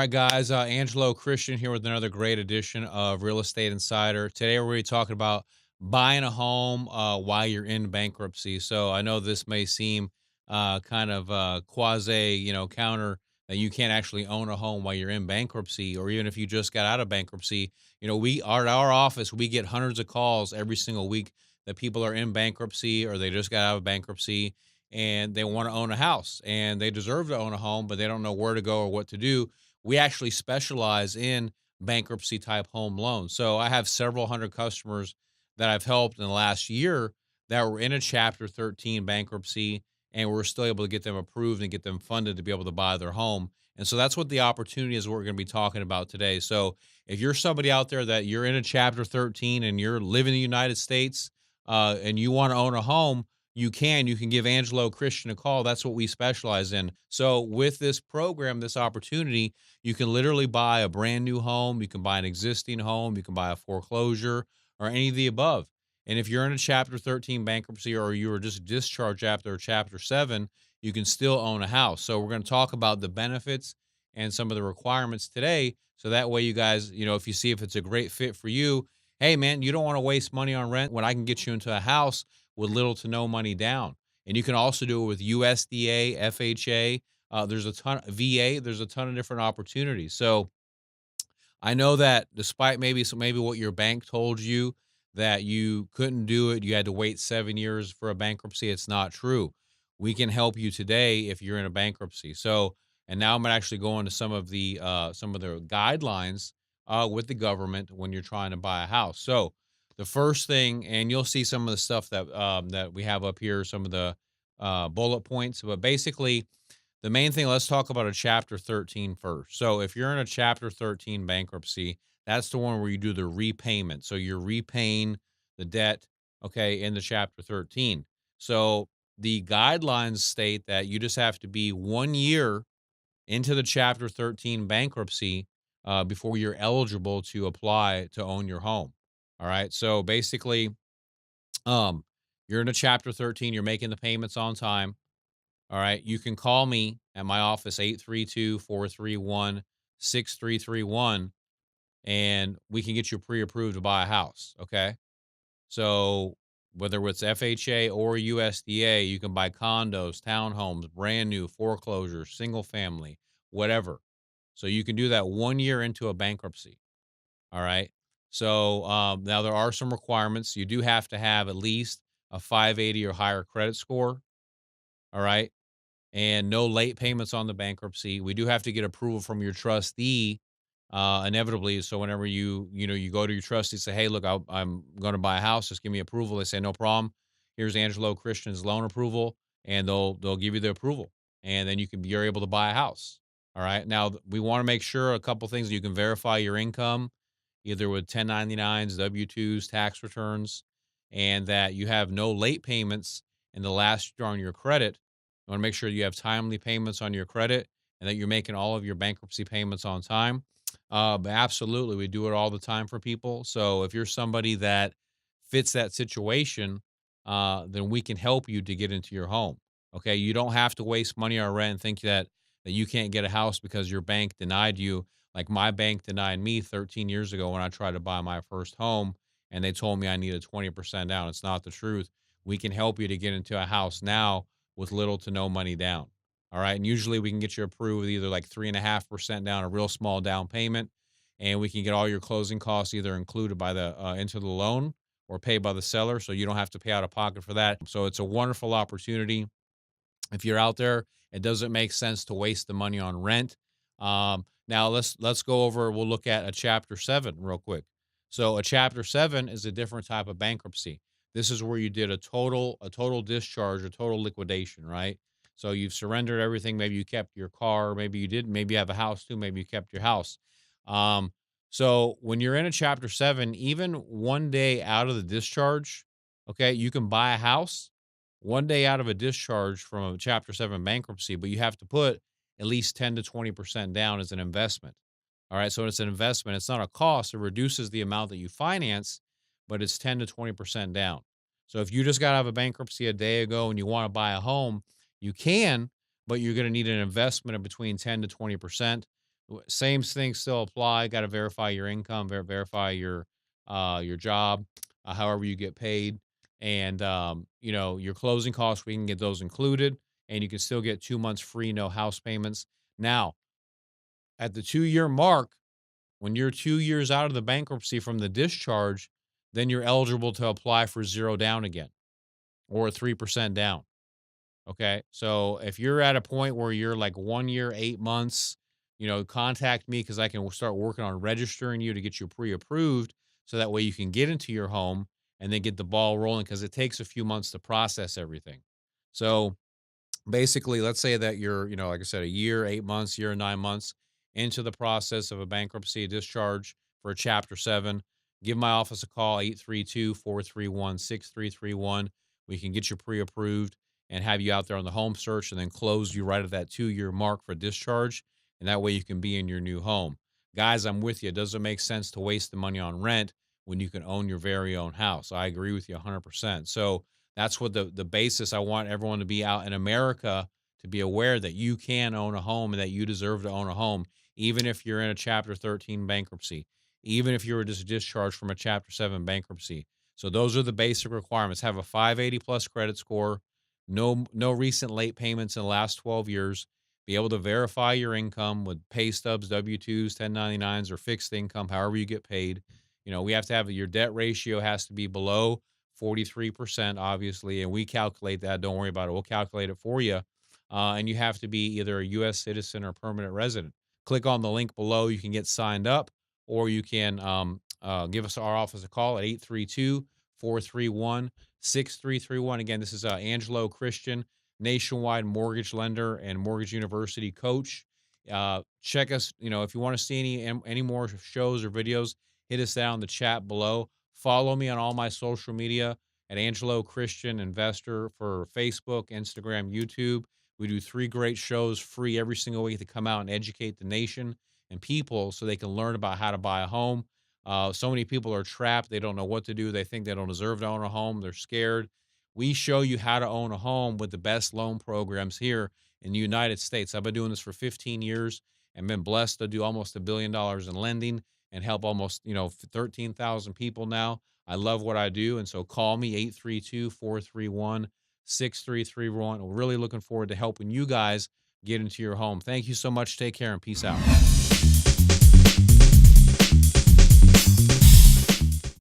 right, guys. Angelo Christian here with another great edition of Real Estate Insider. Today, we're really talking about buying a home while you're in bankruptcy. So, I know this may seem kind of quasi, counter that you can't actually own a home while you're in bankruptcy, or even if you just got out of bankruptcy. We are at our office. We get hundreds of calls every single week that people are in bankruptcy or they just got out of bankruptcy and they want to own a house and they deserve to own a home, but they don't know where to go or what to do. We actually specialize in bankruptcy type home loans. So I have several hundred customers that I've helped in the last year that were in a Chapter 13 bankruptcy, and we're still able to get them approved and get them funded to be able to buy their home. And so that's what the opportunity is, what we're going to be talking about today. So if you're somebody out there that you're in a Chapter 13 and you're living in the United States and you want to own a home, you can give Angelo Christian a call. That's what we specialize in. So with this program, this opportunity, you can literally buy a brand new home, you can buy an existing home, you can buy a foreclosure or any of the above. And if you're in a Chapter 13 bankruptcy or you were just discharged after Chapter 7, you can still own a house. So we're going to talk about the benefits and some of the requirements today. So that way, you guys, if you see if it's a great fit for you, hey, man, you don't want to waste money on rent when I can get you into a house with little to no money down. And you can also do it with USDA, FHA. There's a ton VA. There's a ton of different opportunities. So I know that despite maybe what your bank told you that you couldn't do it, you had to wait 7 years for a bankruptcy. It's not true. We can help you today if you're in a bankruptcy. So, and now I'm gonna actually go into some of the guidelines with the government when you're trying to buy a house. So, the first thing, and you'll see some of the stuff that we have up here, some of the bullet points, but basically the main thing, let's talk about a Chapter 13 first. So if you're in a Chapter 13 bankruptcy, that's the one where you do the repayment. So you're repaying the debt, okay, in the Chapter 13. So the guidelines state that you just have to be 1 year into the Chapter 13 bankruptcy before you're eligible to apply to own your home. All right. So basically, um, you're in a Chapter 13, you're making the payments on time. All right. You can call me at my office, 832-431-6331, and we can get you pre-approved to buy a house. Okay. So whether it's FHA or USDA, you can buy condos, townhomes, brand new, foreclosures, single family, whatever. So you can do that 1 year into a bankruptcy. All right. So now there are some requirements. You do have to have at least a 580 or higher credit score. All right, and no late payments on the bankruptcy. We do have to get approval from your trustee, inevitably. So whenever you go to your trustee, say, "Hey, look, I'm going to buy a house. Just give me approval." They say, "No problem. Here's Angelo Christian's loan approval," and they'll give you the approval, and then you're able to buy a house. All right. Now we want to make sure a couple things. You can verify your income, either with 1099s, W-2s, tax returns, and that you have no late payments in the last year on your credit. You want to make sure you have timely payments on your credit and that you're making all of your bankruptcy payments on time. But absolutely, we do it all the time for people. So if you're somebody that fits that situation, then we can help you to get into your home. Okay, you don't have to waste money on rent and think that you can't get a house because your bank denied you. Like my bank denied me 13 years ago when I tried to buy my first home, and they told me I needed 20% down. It's not the truth. We can help you to get into a house now with little to no money down. All right. And usually we can get you approved with either like 3.5% down, a real small down payment, and we can get all your closing costs either included by the into the loan or paid by the seller. So you don't have to pay out of pocket for that. So it's a wonderful opportunity. If you're out there, it doesn't make sense to waste the money on rent. Now let's go over. We'll look at a Chapter 7 real quick. So a Chapter 7 is a different type of bankruptcy. This is where you did a total discharge, a total liquidation, right? So you've surrendered everything. Maybe you kept your car. Maybe you did. Maybe you have a house too. Maybe you kept your house. Um, so when you're in a Chapter 7, even 1 day out of the discharge, okay, you can buy a house 1 day out of a discharge from a Chapter 7 bankruptcy, but you have to put at least 10 to 20% down as an investment. All right. So it's an investment. It's not a cost. It reduces the amount that you finance, but it's 10 to 20% down. So if you just got out of a bankruptcy a day ago and you want to buy a home, you can, but you're going to need an investment of between 10 to 20%. Same things still apply. Got to verify your income, verify your job, however you get paid, and your closing costs. We can get those included, and you can still get 2 months free, no house payments. Now, at the 2 year mark, when you're 2 years out of the bankruptcy from the discharge, then you're eligible to apply for zero down again or 3% down. Okay. So if you're at a point where you're like 1 year, 8 months, contact me because I can start working on registering you to get you pre approved. So that way you can get into your home and then get the ball rolling because it takes a few months to process everything. So, basically, let's say that you're, like I said, a year, 8 months, year, and 9 months into the process of a bankruptcy discharge for a Chapter 7. Give my office a call, 832-431-6331. We can get you pre approved and have you out there on the home search and then close you right at that 2 year mark for discharge. And that way you can be in your new home. Guys, I'm with you. It doesn't make sense to waste the money on rent when you can own your very own house. I agree with you 100%. So, that's what the basis. I want everyone to be out in America to be aware that you can own a home and that you deserve to own a home, even if you're in a Chapter 13 bankruptcy, even if you were just discharged from a Chapter 7 bankruptcy. So those are the basic requirements. Have a 580 plus credit score, no recent late payments in the last 12 years, be able to verify your income with pay stubs, W-2s, 1099s, or fixed income, however you get paid. We have to have your debt ratio has to be below 43%, obviously, and we calculate that. Don't worry about it. We'll calculate it for you. And you have to be either a U.S. citizen or permanent resident. Click on the link below. You can get signed up, or you can give us our office a call at 832-431-6331. Again, this is Angelo Christian, nationwide mortgage lender and mortgage university coach. Check us, if you want to see any more shows or videos, hit us down in the chat below. Follow me on all my social media at Angelo Christian Investor for Facebook, Instagram, YouTube. We do 3 great shows free every single week to come out and educate the nation and people so they can learn about how to buy a home. So many people are trapped. They don't know what to do. They think they don't deserve to own a home. They're scared. We show you how to own a home with the best loan programs here in the United States. I've been doing this for 15 years and been blessed to do almost $1 billion in lending and help almost, 13,000 people now. I love what I do. And so call me 832-431-6331. We're really looking forward to helping you guys get into your home. Thank you so much. Take care and peace out.